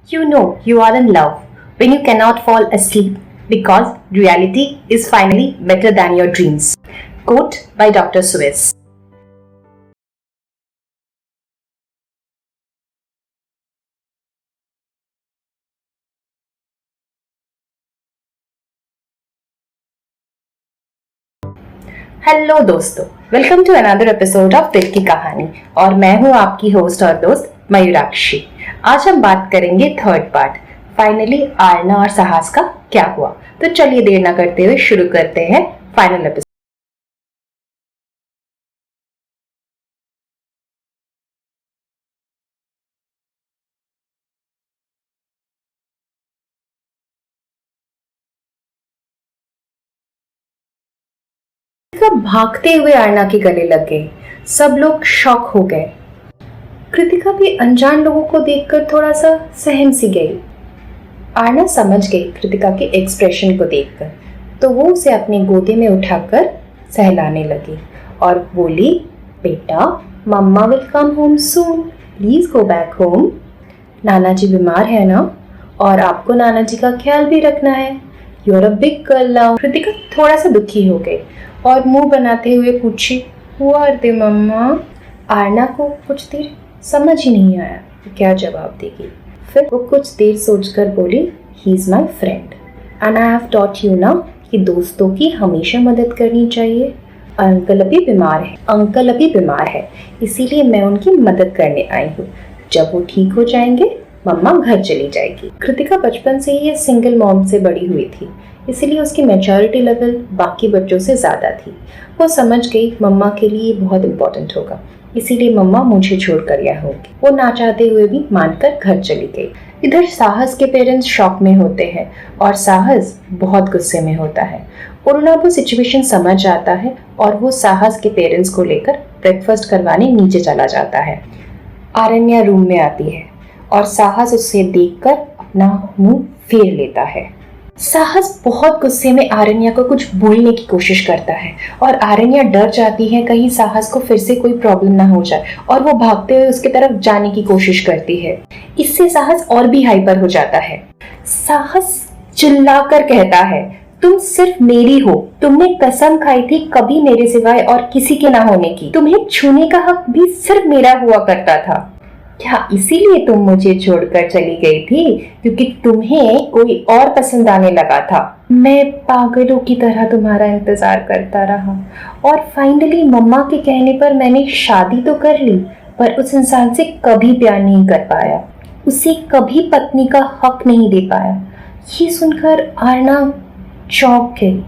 You know you are in love when you cannot fall asleep because reality is finally better than your dreams. Quote by Dr. Suez. Hello दोस्तों, welcome to another episode of Dil Ki कहानी और मैं हूं आपकी host और दोस्त मयूराक्षी। आज हम बात करेंगे थर्ड पार्ट, फाइनली आरना और साहस का क्या हुआ। तो चलिए देर ना करते हुए शुरू करते हैं फाइनल एपिसोड। भागते हुए आरना के गले लग गए। सब लोग शॉक हो गए। कृतिका भी अनजान लोगों को देखकर थोड़ा सा सहम सी गई। आरना समझ गई कृतिका के एक्सप्रेशन को देखकर, तो वो उसे अपने गोदे में उठाकर सहलाने लगी और बोली, बेटा mama will come home soon, please go back home. नाना जी बीमार है ना, और आपको नाना जी का ख्याल भी रखना है। You are a big girl now. Kritika थोड़ा सा दुखी हो गई और मुंह बनाते हुए पूछी, हुआ आरती मम्मा। आरना को कुछ देर समझ ही नहीं आया क्या जवाब देगी। फिर वो कुछ देर सोचकर बोली, he is my friend and I have taught you ना कि दोस्तों की हमेशा मदद करनी चाहिए। अंकल अभी बीमार है, इसीलिए मैं उनकी मदद करने आई हूँ। जब वो ठीक हो जाएंगे मम्मा घर चली जाएगी। कृतिका बचपन से ही सिंगल मॉम से बड़ी हुई थी, इसलिए उसकी मैच्योरिटी लेवल बाकी बच्चों से ज़्यादा थी। वो समझ गई मम्मा के लिए बहुत इम्पोर्टेंट होगा, इसीलिए मम्मा मुझे छोड़कर यहाँ होगी। वो ना चाहते हुए भी मानकर घर चली गई। इधर साहस के पेरेंट्स शॉक में होते हैं और साहस बहुत गुस्से में होता है। अरुणा वो सिचुएशन समझ आता है और वो साहस के पेरेंट्स को लेकर ब्रेकफास्ट करवाने नीचे चला जाता है। आरण्या रूम में आती है और साहस उसे देखकर अपना मुंह फेर लेता है। साहस बहुत गुस्से में आरण्या को कुछ बोलने की कोशिश करता है और आरण्या डर जाती है कहीं साहस को फिर से कोई प्रॉब्लम ना हो जाए, और वो भागते हुए उसकी तरफ जाने की कोशिश करती है। इससे साहस और भी हाइपर हो जाता है। साहस चिल्लाकर कहता है, तुम सिर्फ मेरी हो, तुमने कसम खाई थी कभी मेरे सिवाय और किसी के ना होने की। तुम्हें छूने का हक भी सिर्फ मेरा हुआ करता था। क्या इसीलिए तुम मुझे छोड़कर चली गई थी क्योंकि तुम्हें कोई और पसंद आने लगा था? मैं पागलों की तरह तुम्हारा इंतजार करता रहा और फाइनली मम्मा के कहने पर मैंने शादी तो कर ली, पर उस इंसान से कभी प्यार नहीं कर पाया, उसे कभी पत्नी का हक नहीं दे पाया। ये सुनकर आरना चौंक गई।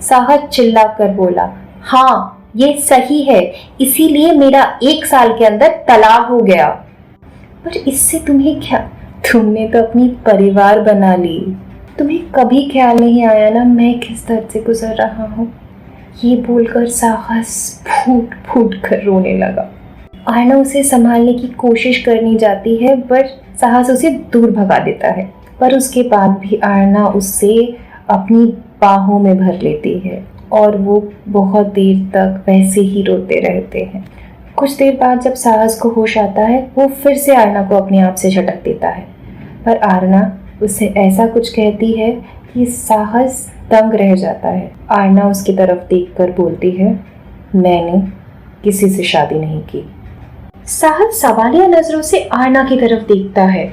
साहस चिल्लाकर बोला, हाँ ये सही है, इसीलिए मेरा 1 साल के अंदर तलाक हो गया। पर इससे तुम्हें क्या, तुमने तो अपनी परिवार बना ली। तुम्हें कभी ख्याल नहीं आया ना मैं किस दर्द से गुजर रहा हूँ। ये बोलकर साहस फूट फूट कर रोने लगा। आरना उसे संभालने की कोशिश करनी जाती है, पर साहस उसे दूर भगा देता है। पर उसके बाद भी आरना उससे अपनी बाहों में भर लेती है और वो बहुत देर तक वैसे ही रोते रहते हैं। कुछ देर बाद जब साहस को होश आता है, वो फिर से आरना को अपने आप से झटक देता है, पर आरना उसे ऐसा कुछ कहती है कि साहस दंग रह जाता है। आरना उसकी तरफ देखकर बोलती है, मैंने किसी से शादी नहीं की। साहस सवालिया नजरों से आरना की तरफ देखता है।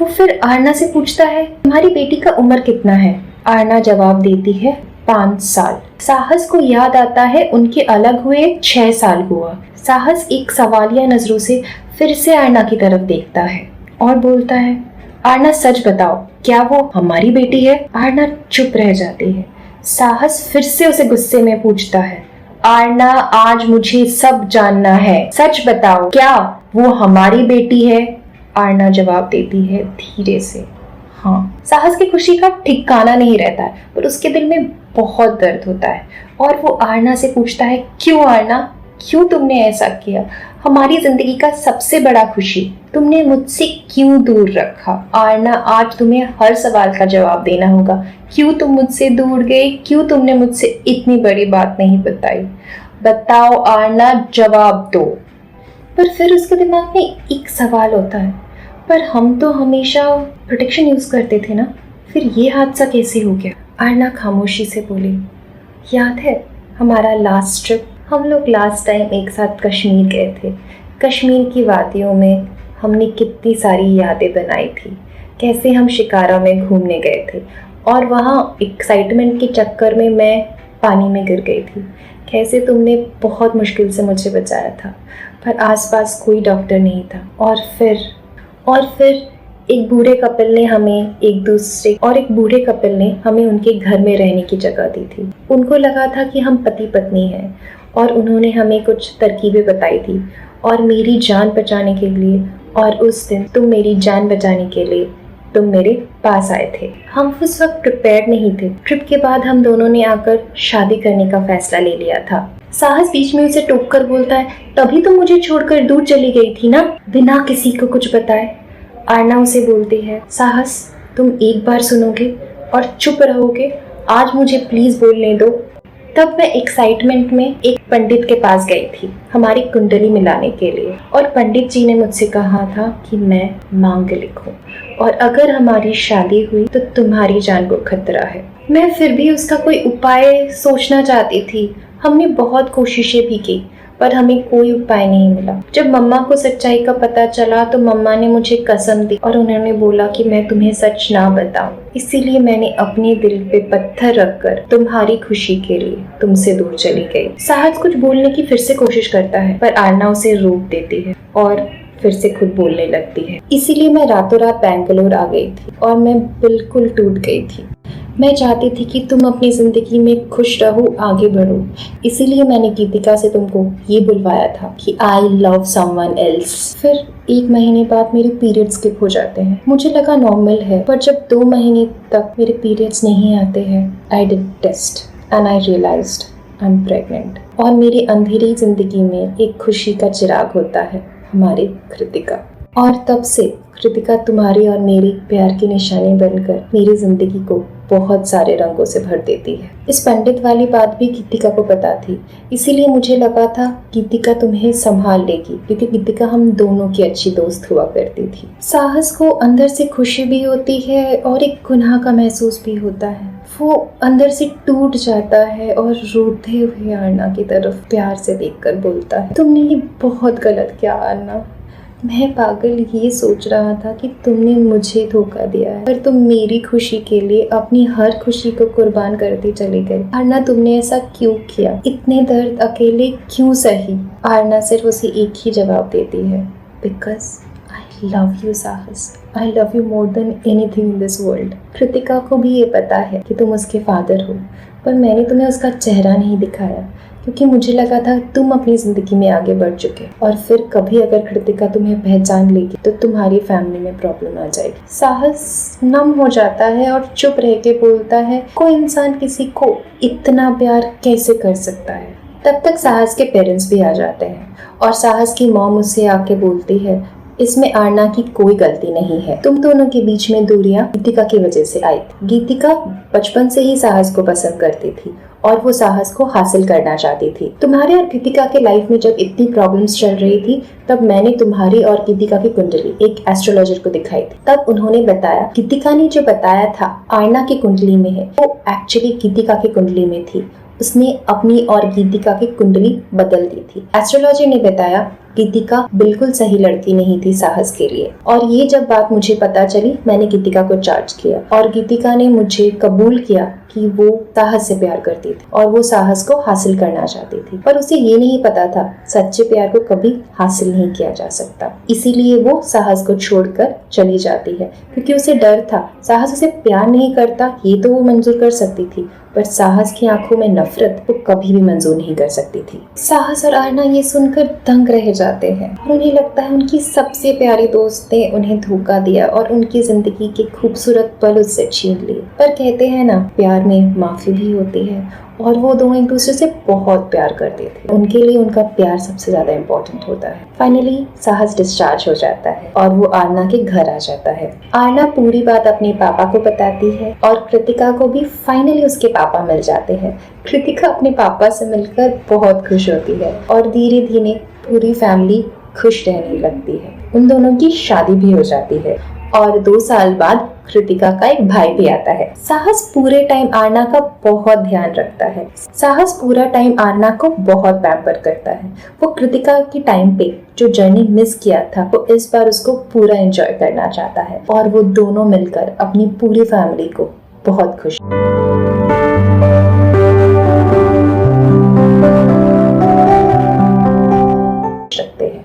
वो फिर आरना से पूछता है, तुम्हारी बेटी का उम्र कितना है? आरना जवाब देती है, 5 साल। साहस को याद आता है उनके अलग हुए 6 साल हुआ। साहस एक सवालिया नजरों से फिर से आरना की तरफ देखता है और बोलता है, आरना सच बताओ, क्या वो हमारी बेटी है? आरना चुप रह जाती है। साहस फिर से उसे गुस्से में पूछता है, आरना आज मुझे सब जानना है, सच बताओ क्या वो हमारी बेटी है? आरना जवाब देती है धीरे से, हाँ। साहस की खुशी का ठिकाना नहीं रहता है, पर उसके दिल में बहुत दर्द होता है और वो आरना से पूछता है, क्यों आरना, क्यों तुमने ऐसा किया? हमारी जिंदगी का सबसे बड़ा खुशी तुमने मुझसे क्यों दूर रखा? आरना आज तुम्हें हर सवाल का जवाब देना होगा। क्यों तुम मुझसे दूर गए? क्यों तुमने मुझसे इतनी बड़ी बात नहीं बताई? बताओ आरना, जवाब दो। पर फिर उसके दिमाग में एक सवाल होता है, पर हम तो हमेशा प्रोटेक्शन यूज करते थे ना, फिर ये हादसा कैसे हो गया? आरना खामोशी से बोली, याद है हमारा लास्ट ट्रिप? हम लोग लास्ट टाइम एक साथ कश्मीर गए थे। कश्मीर की वादियों में हमने कितनी सारी यादें बनाई थी, कैसे हम शिकारा में घूमने गए थे और वहाँ एक्साइटमेंट के चक्कर में मैं पानी में गिर गई थी, कैसे तुमने बहुत मुश्किल से मुझे बचाया था, पर आसपास कोई डॉक्टर नहीं था। और फिर एक बूढ़े कपल ने हमें उनके घर में रहने की जगह दी थी। उनको लगा था कि हम पति पत्नी हैं और उन्होंने हमें कुछ तरकीबें बताई थी और मेरी जान बचाने के लिए, और उस दिन तुम मेरी जान बचाने के लिए तुम मेरे पास आए थे। हम उस वक्त प्रिपेयर्ड नहीं थे। ट्रिप के बाद हम दोनों ने आकर शादी करने का फैसला ले लिया था। साहस बीच में उसे टोक कर बोलता है, तभी तो मुझे छोड़कर दूर चली गई थी ना, बिना किसी को कुछ बताए। आरना उसे बोलती है, साहस तुम एक बार सुनोगे और चुप रहोगे? आज मुझे प्लीज बोलने दो। तब मैं एक्साइटमेंट में एक पंडित के पास गई थी हमारी कुंडली मिलाने के लिए, और पंडित जी ने मुझसे कहा था कि मैं मांगलिक हूँ और अगर हमारी शादी हुई तो तुम्हारी जान को खतरा है। मैं फिर भी उसका कोई उपाय सोचना चाहती थी। हमने बहुत कोशिशें भी की पर हमें कोई उपाय नहीं मिला। जब मम्मा को सच्चाई का पता चला तो मम्मा ने मुझे कसम दी और उन्होंने बोला कि मैं तुम्हें सच ना बताऊं। इसीलिए मैंने अपने दिल पे पत्थर रखकर तुम्हारी खुशी के लिए तुमसे दूर चली गई। साहस कुछ बोलने की फिर से कोशिश करता है पर आरना उसे रोक देती है और फिर से खुद बोलने लगती है, इसीलिए मैं रातों रात बेंगलोर आ गई थी और मैं बिल्कुल टूट गई थी। मैं चाहती थी कि तुम अपनी जिंदगी में खुश रहो, आगे बढ़ो। इसीलिए मैंने गीतिका से तुमको ये बुलवाया था कि आई लव समवन एल्स। फिर 1 महीने बाद मेरे पीरियड्स स्किप हो जाते हैं। मुझे लगा नॉर्मल है, पर जब 2 महीने तक मेरे पीरियड्स नहीं आते हैं, I did test and I realised I am pregnant. और मेरी अंधेरी जिंदगी में एक खुशी का चिराग होता है, हमारी कृतिका। और तब से कृतिका तुम्हारी और मेरी प्यार की निशानी बनकर मेरी जिंदगी को बहुत सारे रंगों से भर देती है। इस पंडित वाली बात भी गीतिका को पता थी, इसीलिए मुझे लगा था गीतिका तुम्हें संभाल लेगी, क्योंकि गीतिका हम दोनों की अच्छी दोस्त हुआ करती थी। साहस को अंदर से खुशी भी होती है और एक गुनाह का महसूस भी होता है। वो अंदर से टूट जाता है और रोते हुए आरना की तरफ प्यार से देखकर बोलता है, तुमने ये बहुत गलत किया आरना। मैं पागल ये सोच रहा था कि तुमने मुझे धोखा दिया है, पर तुम मेरी खुशी के लिए अपनी हर खुशी को कुर्बान करती चली गई। आरना तुमने ऐसा क्यों किया? इतने दर्द अकेले क्यों सही? आरना सिर्फ उसे एक ही जवाब देती है, बिकॉज आई लव यू साहस, I love you more than anything in this world. Kritika को भी ये पता है कि तुम उसके फादर हो, पर मैंने तुम्हें उसका चेहरा नहीं दिखाया क्योंकि मुझे लगा था तुम अपनी जिंदगी में आगे बढ़ चुके, और फिर कभी अगर कृतिका तुम्हें पहचान लेगी तो तुम्हारी फैमिली में प्रॉब्लम आ जाएगी। साहस नम हो जाता है और चुप रह के बोलता है, कोई इंसान किसी को इतना प्यार कैसे कर सकता है? तब तक साहस के पेरेंट्स भी आ जाते हैं और साहस की मॉम उससे आके बोलती है, इसमें आरना की कोई गलती नहीं है, तुम दोनों के बीच में दूरियां गीतिका की वजह से आई। गीतिका बचपन से ही साहस को पसंद करती थी और वो साहस को हासिल करना चाहती थी। तुम्हारे और गीतिका के लाइफ में जब इतनी प्रॉब्लम्स चल रही थी तब मैंने तुम्हारी और गीतिका की कुंडली एक एस्ट्रोलॉजर को दिखाई थी। तब उन्होंने बताया, गीतिका ने जो बताया था आरना की कुंडली में है वो एक्चुअली गीतिका की कुंडली में थी। उसने अपनी और गीतिका की कुंडली बदल दी थी। एस्ट्रोलॉजर ने बताया गीतिका बिल्कुल सही लड़की नहीं थी साहस के लिए, और ये जब बात मुझे पता चली मैंने गीतिका को चार्ज किया और गीतिका ने मुझे कबूल किया कि वो साहस से प्यार करती थी और वो साहस को हासिल करना चाहती थी, पर उसे ये नहीं पता था सच्चे प्यार को कभी हासिल नहीं किया जा सकता। इसीलिए वो साहस को छोड़कर चली जाती है क्योंकि उसे डर था साहस उसे प्यार नहीं करता, ये तो वो मंजूर कर सकती थी, पर साहस की आंखों में नफरत वो कभी भी मंजूर नहीं कर सकती थी। साहस और आरना ये सुनकर दंग रह जाते हैं और उन्हें लगता है उनकी सबसे प्यारी दोस्त ने उन्हें धोखा दिया और उनकी जिंदगी के खूबसूरत पल उससे छीन लिए। पर कहते हैं ना, प्यार में माफी भी होती है और वो दोनों एक दूसरे से बहुत प्यार करते थे। उनके लिए उनका प्यार सबसे ज्यादा इम्पोर्टेंट होता है। फाइनली साहस डिस्चार्ज हो जाता है और वो आरना के घर आ जाता है। आरना पूरी बात अपने पापा को बताती है और कृतिका को भी फाइनली उसके पापा मिल जाते हैं। कृतिका अपने पापा से मिलकर बहुत खुश होती है और धीरे धीरे पूरी फैमिली खुश रहने लगती है। उन दोनों की शादी भी हो जाती है और 2 साल बाद कृतिका का एक भाई भी आता है। साहस पूरे टाइम आरना का बहुत ध्यान रखता है। साहस पूरा टाइम आरना को बहुत पैम्पर करता है। वो कृतिका के टाइम पे जो जर्नी मिस किया था वो इस बार उसको पूरा एंजॉय करना चाहता है और वो दोनों मिलकर अपनी पूरी फैमिली को बहुत खुश रखते हैं।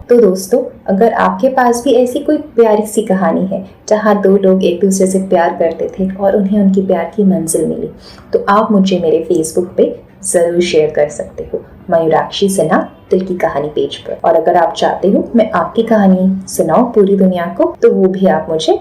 तो दोस्तों, अगर आपके पास भी ऐसी कोई प्यारी सी कहानी है जहाँ 2 लोग एक दूसरे से प्यार करते थे और उन्हें उनकी प्यार की मंजिल मिली, तो आप मुझे मेरे फेसबुक पे ज़रूर शेयर कर सकते हो, मयूराक्षी सिन्हा दिल की कहानी पेज पर। और अगर आप चाहते हो मैं आपकी कहानी सुनाऊं पूरी दुनिया को, तो वो भी आप मुझे